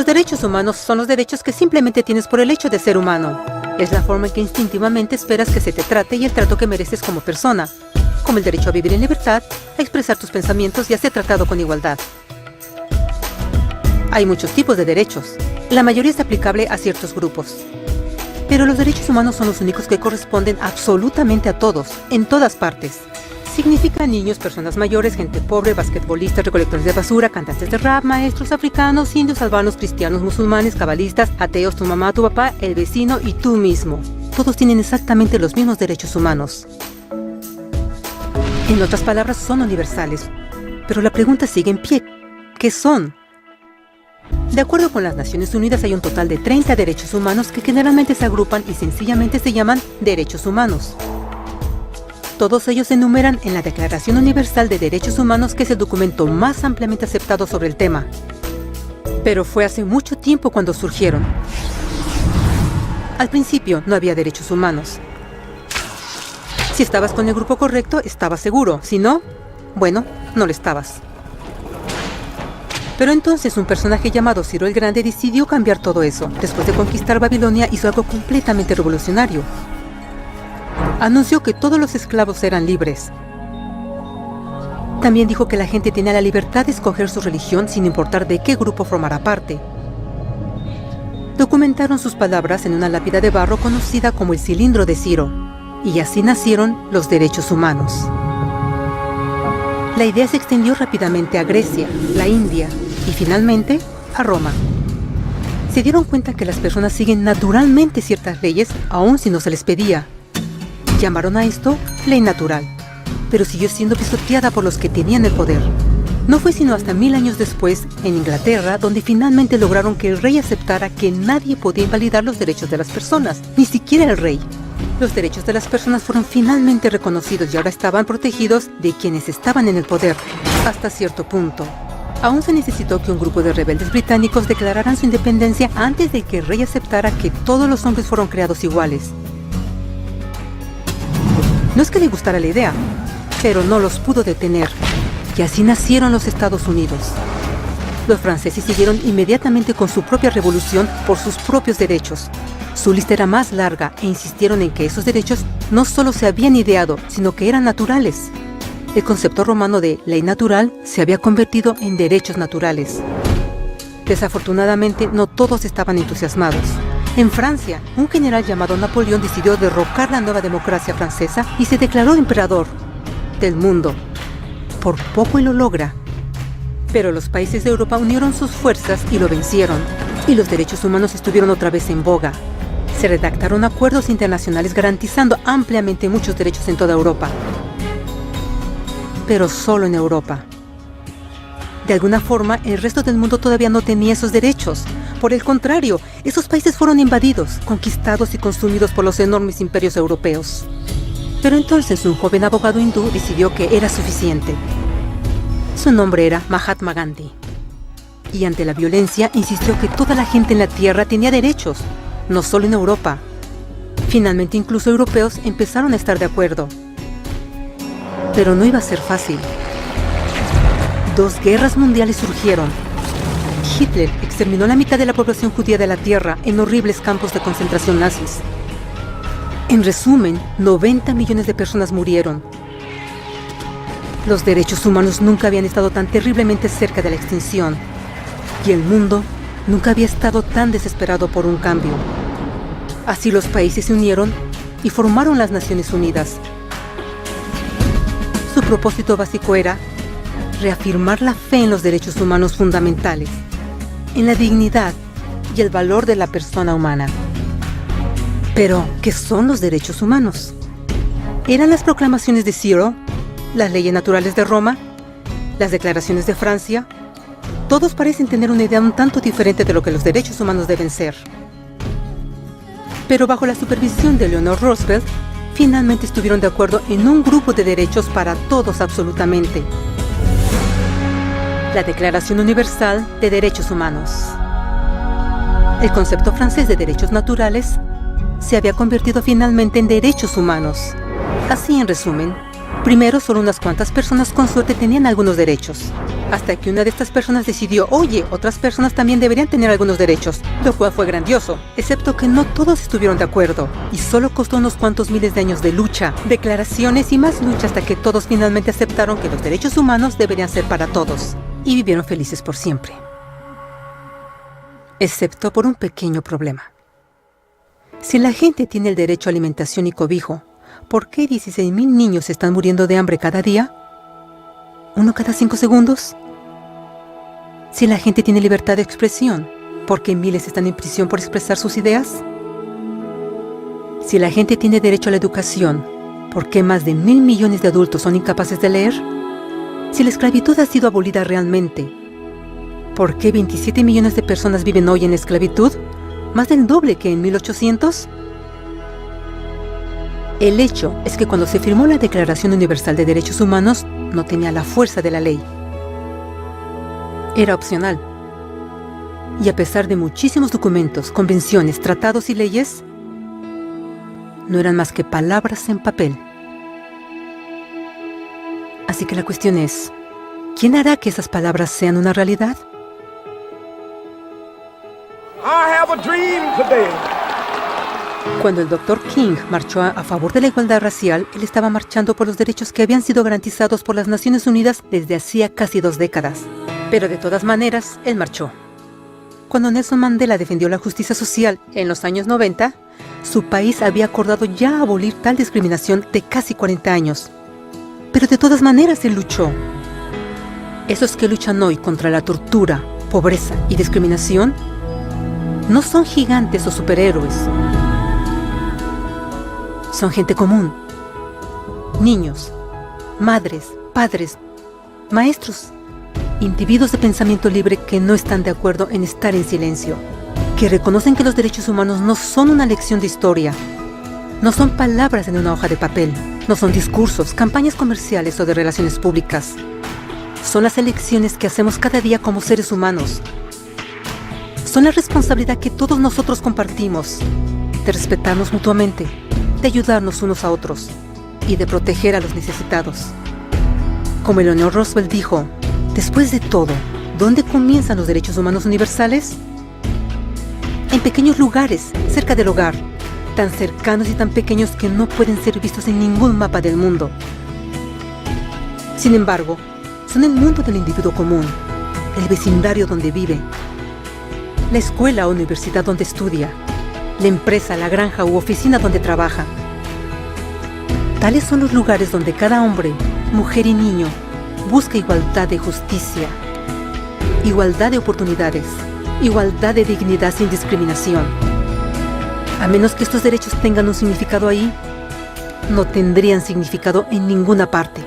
Los derechos humanos son los derechos que simplemente tienes por el hecho de ser humano. Es la forma en que instintivamente esperas que se te trate y el trato que mereces como persona, como el derecho a vivir en libertad, a expresar tus pensamientos y a ser tratado con igualdad. Hay muchos tipos de derechos. La mayoría es aplicable a ciertos grupos. Pero los derechos humanos son los únicos que corresponden absolutamente a todos, en todas partes. Significa niños, personas mayores, gente pobre, basquetbolistas, recolectores de basura, cantantes de rap, maestros africanos, indios, albanos, cristianos, musulmanes, cabalistas, ateos, tu mamá, tu papá, el vecino y tú mismo. Todos tienen exactamente los mismos derechos humanos. En otras palabras, son universales. Pero la pregunta sigue en pie. ¿Qué son? De acuerdo con las Naciones Unidas, hay un total de 30 derechos humanos que generalmente se agrupan y sencillamente se llaman derechos humanos. Todos ellos se enumeran en la Declaración Universal de Derechos Humanos, que es el documento más ampliamente aceptado sobre el tema. Pero fue hace mucho tiempo cuando surgieron. Al principio no había derechos humanos. Si estabas con el grupo correcto, estabas seguro. Si no, bueno, no lo estabas. Pero entonces un personaje llamado Ciro el Grande decidió cambiar todo eso. Después de conquistar Babilonia, hizo algo completamente revolucionario. Anunció que todos los esclavos eran libres. También dijo que la gente tenía la libertad de escoger su religión sin importar de qué grupo formara parte. Documentaron sus palabras en una lápida de barro conocida como el Cilindro de Ciro, y así nacieron los derechos humanos. La idea se extendió rápidamente a Grecia, la India y finalmente a Roma. Se dieron cuenta que las personas siguen naturalmente ciertas leyes aun si no se les pedía. Llamaron a esto ley natural, pero siguió siendo pisoteada por los que tenían el poder. No fue sino hasta 1000 años después, en Inglaterra, donde finalmente lograron que el rey aceptara que nadie podía invalidar los derechos de las personas, ni siquiera el rey. Los derechos de las personas fueron finalmente reconocidos y ahora estaban protegidos de quienes estaban en el poder, hasta cierto punto. Aún se necesitó que un grupo de rebeldes británicos declararan su independencia antes de que el rey aceptara que todos los hombres fueron creados iguales. No es que le gustara la idea, pero no los pudo detener, y así nacieron los Estados Unidos. Los franceses siguieron inmediatamente con su propia revolución por sus propios derechos. Su lista era más larga e insistieron en que esos derechos no solo se habían ideado, sino que eran naturales. El concepto romano de ley natural se había convertido en derechos naturales. Desafortunadamente, no todos estaban entusiasmados. En Francia, un general llamado Napoleón decidió derrocar la nueva democracia francesa y se declaró emperador del mundo. Por poco y lo logra. Pero los países de Europa unieron sus fuerzas y lo vencieron. Y los derechos humanos estuvieron otra vez en boga. Se redactaron acuerdos internacionales garantizando ampliamente muchos derechos en toda Europa. Pero solo en Europa. De alguna forma, el resto del mundo todavía no tenía esos derechos. Por el contrario, esos países fueron invadidos, conquistados y consumidos por los enormes imperios europeos. Pero entonces un joven abogado hindú decidió que era suficiente. Su nombre era Mahatma Gandhi. Y ante la violencia insistió que toda la gente en la tierra tenía derechos, no solo en Europa. Finalmente incluso europeos empezaron a estar de acuerdo. Pero no iba a ser fácil. 2 guerras mundiales surgieron. Hitler exterminó la mitad de la población judía de la Tierra en horribles campos de concentración nazis. En resumen, 90 millones de personas murieron. Los derechos humanos nunca habían estado tan terriblemente cerca de la extinción. Y el mundo nunca había estado tan desesperado por un cambio. Así los países se unieron y formaron las Naciones Unidas. Su propósito básico era reafirmar la fe en los derechos humanos fundamentales, en la dignidad y el valor de la persona humana. Pero, ¿qué son los derechos humanos? ¿Eran las proclamaciones de Ciro, las leyes naturales de Roma, las declaraciones de Francia? Todos parecen tener una idea un tanto diferente de lo que los derechos humanos deben ser. Pero bajo la supervisión de Eleanor Roosevelt, finalmente estuvieron de acuerdo en un grupo de derechos para todos absolutamente. La Declaración Universal de Derechos Humanos. El concepto francés de derechos naturales se había convertido finalmente en derechos humanos. Así, en resumen, Primero, solo unas cuantas personas con suerte tenían algunos derechos. Hasta que una de estas personas decidió, oye, otras personas también deberían tener algunos derechos, lo cual fue grandioso, excepto que no todos estuvieron de acuerdo, y solo costó unos cuantos miles de años de lucha, declaraciones y más lucha hasta que todos finalmente aceptaron que los derechos humanos deberían ser para todos, y vivieron felices por siempre. Excepto por un pequeño problema. Si la gente tiene el derecho a alimentación y cobijo, ¿por qué 16.000 niños están muriendo de hambre cada día? ¿Uno cada 5 segundos? Si la gente tiene libertad de expresión, ¿por qué miles están en prisión por expresar sus ideas? Si la gente tiene derecho a la educación, ¿por qué más de 1.000 millones de adultos son incapaces de leer? Si la esclavitud ha sido abolida realmente, ¿por qué 27 millones de personas viven hoy en esclavitud? ¿Más del doble que en 1800? El hecho es que cuando se firmó la Declaración Universal de Derechos Humanos, no tenía la fuerza de la ley. Era opcional. Y a pesar de muchísimos documentos, convenciones, tratados y leyes, no eran más que palabras en papel. Así que la cuestión es, ¿quién hará que esas palabras sean una realidad? I have a dream today. Cuando el Dr. King marchó a favor de la igualdad racial, él estaba marchando por los derechos que habían sido garantizados por las Naciones Unidas desde hacía casi 2 décadas. Pero de todas maneras, él marchó. Cuando Nelson Mandela defendió la justicia social en los años 90, su país había acordado ya abolir tal discriminación de casi 40 años. Pero de todas maneras él luchó. Esos que luchan hoy contra la tortura, pobreza y discriminación no son gigantes o superhéroes. Son gente común. Niños, madres, padres, maestros, individuos de pensamiento libre que no están de acuerdo en estar en silencio, que reconocen que los derechos humanos no son una lección de historia, no son palabras en una hoja de papel, no son discursos, campañas comerciales o de relaciones públicas. Son las elecciones que hacemos cada día como seres humanos. Son la responsabilidad que todos nosotros compartimos, de respetarnos mutuamente, de ayudarnos unos a otros y de proteger a los necesitados. Como Eleanor Roosevelt dijo, después de todo, ¿dónde comienzan los derechos humanos universales? En pequeños lugares, cerca del hogar, tan cercanos y tan pequeños que no pueden ser vistos en ningún mapa del mundo. Sin embargo, son el mundo del individuo común, el vecindario donde vive, la escuela o universidad donde estudia, la empresa, la granja u oficina donde trabaja. Tales son los lugares donde cada hombre, mujer y niño busca igualdad de justicia, igualdad de oportunidades, igualdad de dignidad sin discriminación. A menos que estos derechos tengan un significado ahí, no tendrían significado en ninguna parte.